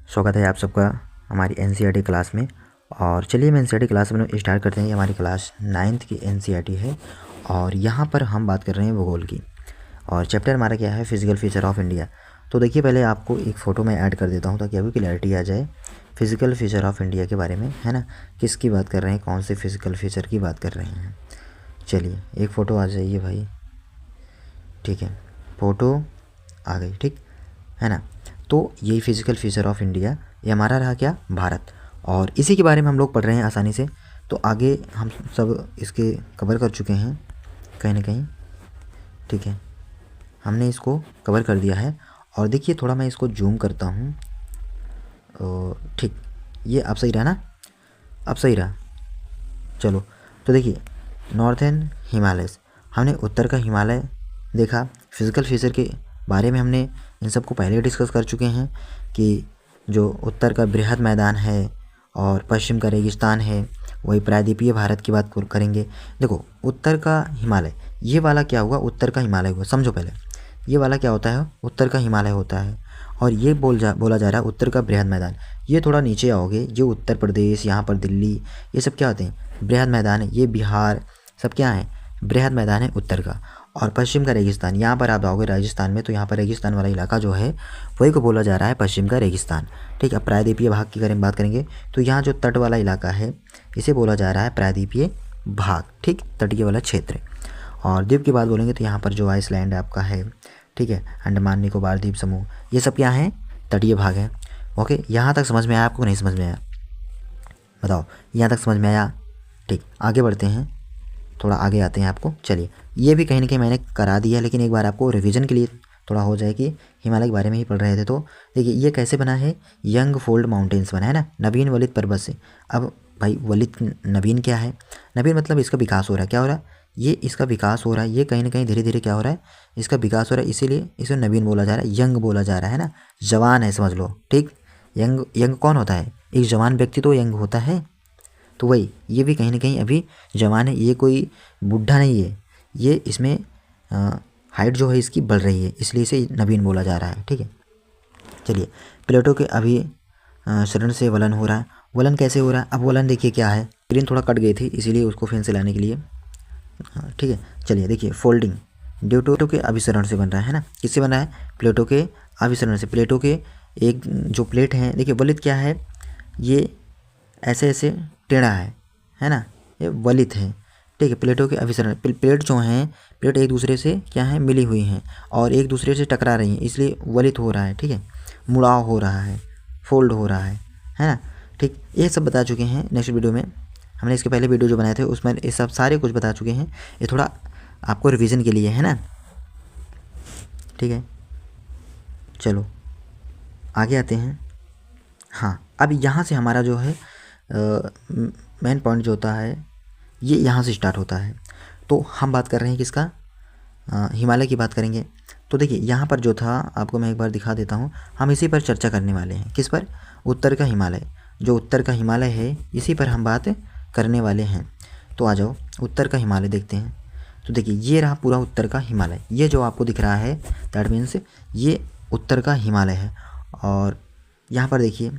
स्वागत है आप सबका हमारी एनसीईआरटी क्लास में। और चलिए हम एनसीईआरटी क्लास में स्टार्ट करते हैं। ये हमारी क्लास 9th की एनसीईआरटी है और यहाँ पर हम बात कर रहे हैं भूगोल की। और चैप्टर हमारा क्या है, फिजिकल फीचर ऑफ इंडिया। तो देखिए पहले आपको एक फ़ोटो में ऐड कर देता हूँ ताकि आपको क्लैरिटी आ जाए फिजिकल फीचर ऑफ इंडिया के बारे में, है ना। किसकी बात कर रहे हैं, कौन से फिजिकल फीचर की बात कर रहे हैं। चलिए एक फ़ोटो आ जाइए भाई, ठीक है, फ़ोटो आ गई, ठीक है ना। तो यही फिजिकल फीचर ऑफ इंडिया, ये हमारा रहा क्या, भारत। और इसी के बारे में हम लोग पढ़ रहे हैं आसानी से। तो आगे हम सब इसके कवर कर चुके हैं कहीं ना कहीं, ठीक है, हमने इसको कवर कर दिया है। और देखिए थोड़ा मैं इसको जूम करता हूँ, ठीक, ये अब सही रहा ना, अब सही रहा। चलो तो देखिए नॉर्थर्न हिमालयस, हमने उत्तर का हिमालय देखा। फिजिकल फीचर के बारे में हमने इन सब को पहले डिस्कस कर चुके हैं कि जो उत्तर का बृहद मैदान है और पश्चिम का रेगिस्तान है, वही प्रायद्वीपीय भारत की बात करेंगे। देखो उत्तर का हिमालय, ये वाला क्या हुआ, उत्तर का हिमालय हुआ, समझो पहले ये वाला क्या होता है, उत्तर का हिमालय होता है। और ये बोला जा रहा है उत्तर का बृहद मैदान। ये थोड़ा नीचे आओगे, जो उत्तर प्रदेश, यहाँ पर दिल्ली, ये सब क्या होते हैं, बृहद मैदान है। ये बिहार सब क्या है, बृहद मैदान है उत्तर का। और पश्चिम का रेगिस्तान, यहाँ पर आप आओगे राजस्थान में, तो यहाँ पर रेगिस्तान वाला इलाका जो है वही को बोला जा रहा है पश्चिम का रेगिस्तान, ठीक है। प्रायद्वीपीय भाग की अगर हम बात करेंगे तो यहाँ जो तट वाला इलाका है इसे बोला जा रहा है प्रायद्वीपीय भाग, ठीक, तटीय वाला क्षेत्र। और द्वीप की बात बोलेंगे तो यहाँ पर जो आइसलैंड आपका है, ठीक है, अंडमान निकोबार द्वीप समूह, ये सब क्या है, तटीय भाग है। ओके, यहाँ तक समझ में आया आपको, नहीं समझ में आया, बताओ, यहाँ तक समझ में आया, ठीक। आगे बढ़ते हैं, थोड़ा आगे आते हैं आपको। चलिए ये भी कहीं ना कहीं मैंने करा दिया, लेकिन एक बार आपको रिवीजन के लिए थोड़ा हो जाए कि हिमालय के बारे में ही पढ़ रहे थे। तो देखिए ये कैसे बना है, यंग फोल्ड माउंटेन्स बना है ना, नवीन वलित पर्वत से। अब भाई वलित नवीन क्या है, नवीन मतलब इसका विकास हो रहा है, क्या हो रहा है, ये इसका विकास हो रहा है, ये कहीं ना कहीं धीरे धीरे क्या हो रहा है, इसका विकास हो रहा है, इसीलिए इसे नवीन बोला जा रहा है, यंग बोला जा रहा है ना, जवान है समझ लो, ठीक। यंग यंग कौन होता है, एक जवान व्यक्ति तो यंग होता है। तो वही ये भी कहीं ना कहीं अभी जवान है, ये कोई बूढ़ा नहीं है, ये इसमें हाइट जो है इसकी बढ़ रही है, इसलिए इसे नवीन बोला जा रहा है, ठीक है। चलिए प्लेटो के अभी शरण से वलन हो रहा है। वलन कैसे हो रहा है, अब वलन देखिए क्या है, स्क्रीन थोड़ा कट गई थी इसीलिए उसको फिर से लाने के लिए, ठीक है। चलिए देखिए फोल्डिंग प्लेटो के अभिसरण से बन रहा है ना, किससे बन रहा है, प्लेटो के अभिसरण से। प्लेटो के एक जो प्लेट हैं, देखिए वलित क्या है, ये ऐसे ऐसे टेढ़ा है ना, ये वलित है, ठीक है। प्लेटों के अभिसरण, प्लेट जो हैं, प्लेट एक दूसरे से क्या है, मिली हुई हैं और एक दूसरे से टकरा रही हैं, इसलिए वलित हो रहा है, ठीक है, मुड़ाव हो रहा है, फोल्ड हो रहा है ना, ठीक। ये सब बता चुके हैं नेक्स्ट वीडियो में, हमने इसके पहले वीडियो जो बनाए थे उसमें ये सब सारे कुछ बता चुके हैं। ये थोड़ा आपको रिविज़न के लिए है ना, ठीक है। चलो आगे आते हैं। हाँ अब यहाँ से हमारा जो है मेन पॉइंट जो होता है ये यहाँ से स्टार्ट होता है। तो हम बात कर रहे हैं किसका, हिमालय की बात करेंगे। तो देखिए यहाँ पर जो था, आपको मैं एक बार दिखा देता हूँ, हम इसी पर चर्चा करने वाले हैं, किस पर, उत्तर का हिमालय। जो उत्तर का हिमालय है इसी पर हम बात करने वाले हैं। तो आ जाओ उत्तर का हिमालय देखते हैं। तो देखिए ये रहा पूरा उत्तर का हिमालय, ये जो आपको दिख रहा है दैट मीन्स ये उत्तर का हिमालय है। और यहाँ पर देखिए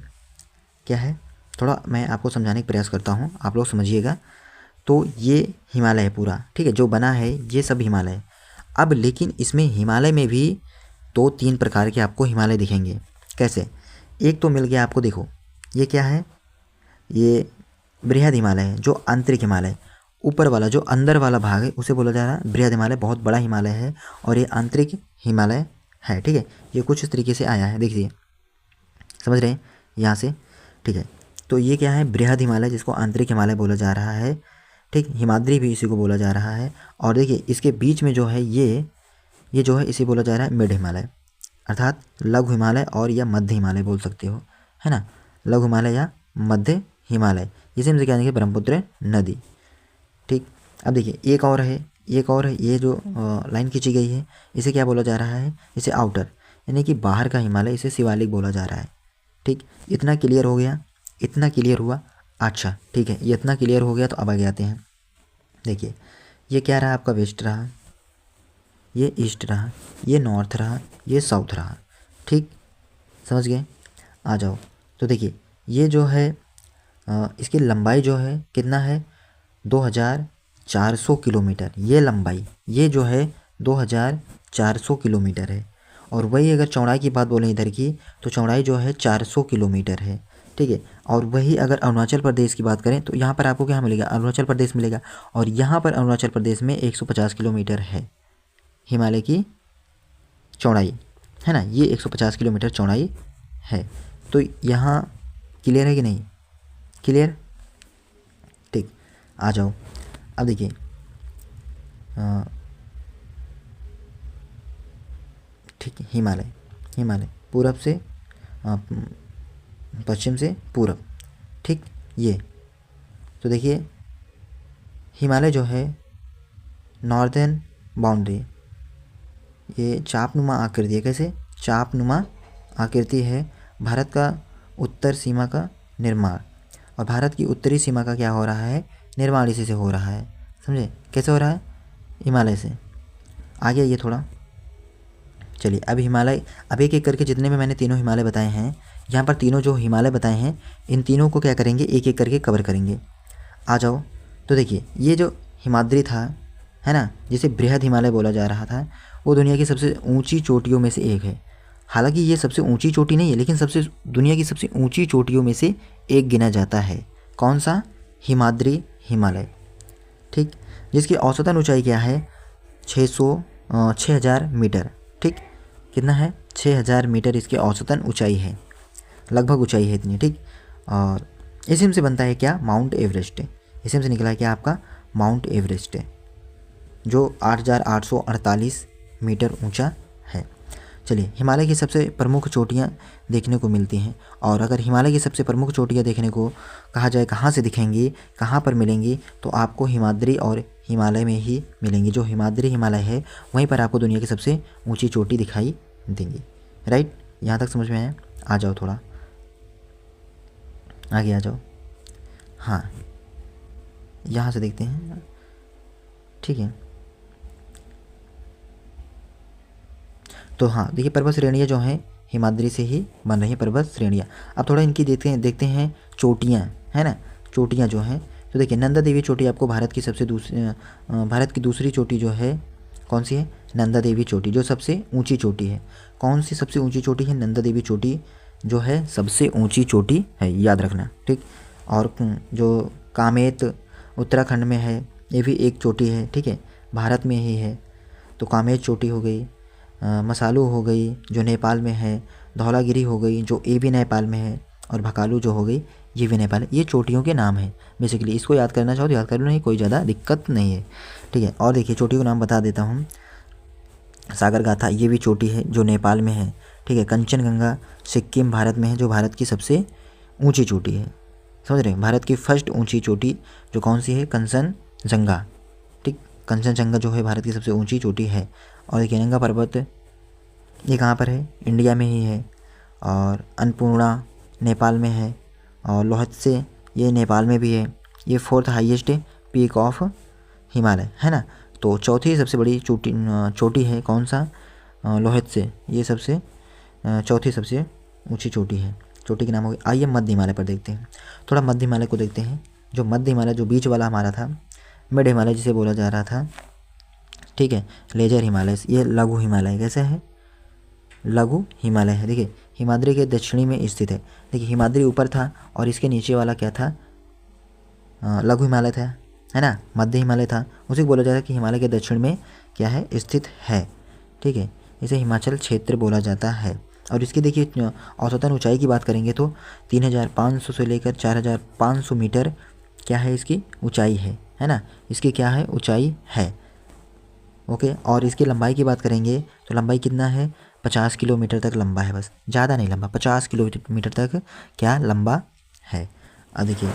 क्या है, थोड़ा मैं आपको समझाने का प्रयास करता हूँ, आप लोग समझिएगा। तो ये हिमालय है पूरा, ठीक है, जो बना है ये सब हिमालय है। अब लेकिन इसमें हिमालय में भी 2-3 प्रकार के आपको हिमालय दिखेंगे। कैसे, एक तो मिल गया आपको, देखो ये क्या है, ये बृहद हिमालय है, जो आंतरिक हिमालय, ऊपर वाला जो अंदर वाला भाग है उसे बोला जा रहा है बृहद हिमालय, बहुत बड़ा हिमालय है। और ये आंतरिक हिमालय है, ठीक है। ये कुछ इस तरीके से आया है, देखिए समझ रहे हैं यहाँ से, ठीक है। तो ये क्या है, बृहद हिमालय, जिसको आंतरिक हिमालय बोला जा रहा है, ठीक। हिमाद्री भी इसी को बोला जा रहा है। और देखिए इसके बीच में जो है ये जो है इसे बोला जा रहा है मिड हिमालय, अर्थात लघु हिमालय और या मध्य हिमालय बोल सकते हो, है ना, लघु हिमालय या मध्य हिमालय। इसे हम क्या कहेंगे, ब्रह्मपुत्र नदी, ठीक। अब देखिए एक और है, ये जो लाइन खींची गई है इसे क्या बोला जा रहा है, इसे आउटर यानी कि बाहर का हिमालय, इसे शिवालिक बोला जा रहा है, ठीक। इतना क्लियर हो गया, इतना क्लियर हुआ, अच्छा ठीक है, ये इतना क्लियर हो गया। तो अब आगे आते हैं, देखिए ये क्या रहा आपका, वेस्ट रहा, ये ईस्ट रहा, ये नॉर्थ रहा, ये साउथ रहा, ठीक, समझ गए। आ जाओ तो देखिए ये जो है इसकी लंबाई जो है कितना है 2400 किलोमीटर, ये लंबाई ये जो है 2400 किलोमीटर है। और वही अगर चौड़ाई की बात बोलें इधर की, तो चौड़ाई जो है 400 किलोमीटर है, ठीक है। और वही अगर अरुणाचल प्रदेश की बात करें तो यहाँ पर आपको क्या मिलेगा, अरुणाचल प्रदेश मिलेगा। और यहाँ पर अरुणाचल प्रदेश में 150 किलोमीटर है हिमालय की चौड़ाई, है ना, ये 150 किलोमीटर चौड़ाई है। तो यहाँ क्लियर है कि नहीं, क्लियर, ठीक। आ जाओ अब देखिए ठीक है, हिमालय, हिमालय पूरब से पश्चिम से पूरब, ठीक। ये तो देखिए हिमालय जो है नॉर्दर्न बाउंड्री, ये चापनुमा आकृति है, कैसे चापनुमा आकृति है। भारत का उत्तर सीमा का निर्माण, और भारत की उत्तरी सीमा का क्या हो रहा है, निर्माण इसी से हो रहा है, समझे, कैसे हो रहा है, हिमालय से। आगे ये थोड़ा चलिए अब हिमालय, अब एक एक करके जितने में मैंने तीनों हिमालय बताए हैं, यहाँ पर तीनों जो हिमालय बताए हैं इन तीनों को क्या करेंगे, एक एक करके कवर करेंगे। आ जाओ, तो देखिए ये जो हिमाद्री था, है ना, जिसे बृहद हिमालय बोला जा रहा था, वो दुनिया की सबसे ऊंची चोटियों में से एक है। हालांकि ये सबसे ऊंची चोटी नहीं है, लेकिन सबसे दुनिया की सबसे ऊंची चोटियों में से एक गिना जाता है। कौन सा, हिमाद्री हिमालय, ठीक, जिसकी औसतन ऊंचाई क्या है 6000 मीटर, ठीक, कितना है 6000 मीटर इसकी औसतन ऊंचाई है, लगभग ऊंचाई है इतनी, ठीक। और इसी से बनता है क्या, माउंट एवरेस्ट, इसी से निकला है क्या आपका माउंट एवरेस्ट, जो 8848 मीटर ऊंचा है। चलिए हिमालय की सबसे प्रमुख चोटियां देखने को मिलती हैं, और अगर हिमालय की सबसे प्रमुख चोटियां देखने को कहा जाए कहाँ से दिखेंगी, कहाँ पर मिलेंगी, तो आपको हिमाद्री और हिमालय में ही मिलेंगी। जो हिमाद्री हिमालय है वहीं पर आपको दुनिया की सबसे ऊंची चोटी दिखाई देंगी। राइट, यहाँ तक समझ में आया। आ जाओ थोड़ा आगे आ जाओ। हाँ यहाँ से देखते हैं, ठीक है। तो हाँ देखिए पर्वत श्रेणियाँ जो हैं हिमाद्री से ही बन रही हैं पर्वत श्रेणियाँ। अब थोड़ा इनकी देखते हैं चोटियाँ, है ना, चोटियाँ जो हैं। तो देखिए नंदा देवी चोटी आपको भारत की दूसरी चोटी जो है कौन सी है, नंदा देवी चोटी, जो सबसे ऊंची चोटी है। कौन सी सबसे ऊंची चोटी है, नंदा देवी चोटी जो है सबसे ऊंची चोटी है, याद रखना, ठीक। और जो कामेत उत्तराखंड में है, ये भी एक चोटी है, ठीक है, भारत में ही है। तो कामेत चोटी हो गई, मसालू हो गई जो नेपाल में है, धौलागिरी हो गई जो ये भी नेपाल में है, और भकालू जो हो गई ये भी नेपाल है। ये चोटियों के नाम हैं बेसिकली, इसको याद करना चाहो तो याद कर लो, नहीं कोई ज़्यादा दिक्कत नहीं है, ठीक है। और देखिए चोटियों का नाम बता देता हूँ, सागरगाथा ये भी चोटी है जो नेपाल में है, ठीक है। कंचनजंगा सिक्किम भारत में है, जो भारत की सबसे ऊंची चोटी है, समझ रहे हैं। भारत की फर्स्ट ऊंची चोटी जो कौन सी है, कंचनजंगा, ठीक, कंचनजंगा जो है भारत की सबसे ऊंची चोटी है। और देखिए नंगा पर्वत ये कहाँ पर है, इंडिया में ही है। और अन्नपूर्णा नेपाल में है, और लोहत्से ये नेपाल में भी है। ये fourth highest peak of Himalaya, है ना। तो चौथी सबसे बड़ी चोटी है कौन सा, लोहत्से, ये सबसे चौथी सबसे ऊंची चोटी है। चोटी के नाम हो गई। आइए मध्य हिमालय पर देखते हैं, थोड़ा मध्य हिमालय को देखते हैं। जो मध्य हिमालय जो बीच वाला हमारा था, मिड हिमालय जिसे बोला जा रहा था, ठीक है, लेजर हिमालय, ये लघु हिमालय कैसे है, लघु हिमालय है। देखिए हिमाद्री के दक्षिणी में स्थित है। देखिए हिमाद्री ऊपर था और इसके नीचे वाला क्या था, लघु हिमालय था, है ना, मध्य हिमालय था। उसे बोला जाता है कि हिमालय के दक्षिण में क्या है, स्थित है, ठीक है। इसे हिमाचल क्षेत्र बोला जाता है। और इसकी देखिए औसतन ऊंचाई की बात करेंगे तो 3500 से लेकर 4500 मीटर क्या है इसकी ऊंचाई है ना, इसकी क्या है ऊंचाई है, ओके। और इसकी लंबाई की बात करेंगे तो लंबाई कितना है, 50 किलोमीटर तक लंबा है, बस ज़्यादा नहीं लंबा, 50 किलोमीटर तक क्या लंबा है। अब देखिए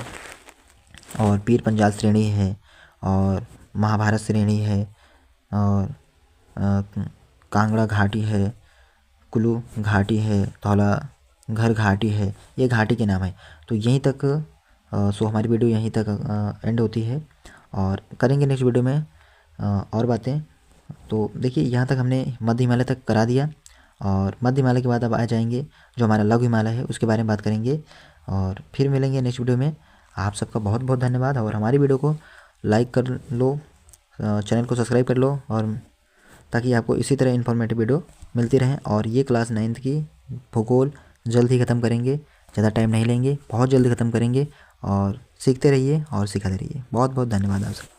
और पीर पंजाल श्रेणी है, और महाभारत श्रेणी है, और कांगड़ा घाटी है, कुल्लू घाटी है, धौलाघर घाटी है, ये घाटी के नाम है। तो यहीं तक सो हमारी वीडियो यहीं तक एंड होती है, और करेंगे नेक्स्ट वीडियो में और बातें। तो देखिए यहाँ तक हमने मध्य हिमालय तक करा दिया, और मध्य हिमालय के बाद अब आ जाएंगे जो हमारा लघु हिमालय है, उसके बारे में बात करेंगे। और फिर मिलेंगे नेक्स्ट वीडियो में। आप सबका बहुत बहुत धन्यवाद, और हमारी वीडियो को लाइक कर लो, चैनल को सब्सक्राइब कर लो, और ताकि आपको इसी तरह इन्फॉर्मेटिव वीडियो मिलती रहें। और ये क्लास 9th की भूगोल जल्द ही ख़त्म करेंगे, ज़्यादा टाइम नहीं लेंगे, बहुत जल्दी ख़त्म करेंगे। और सीखते रहिए और सिखाते रहिए। बहुत बहुत धन्यवाद आप सबका।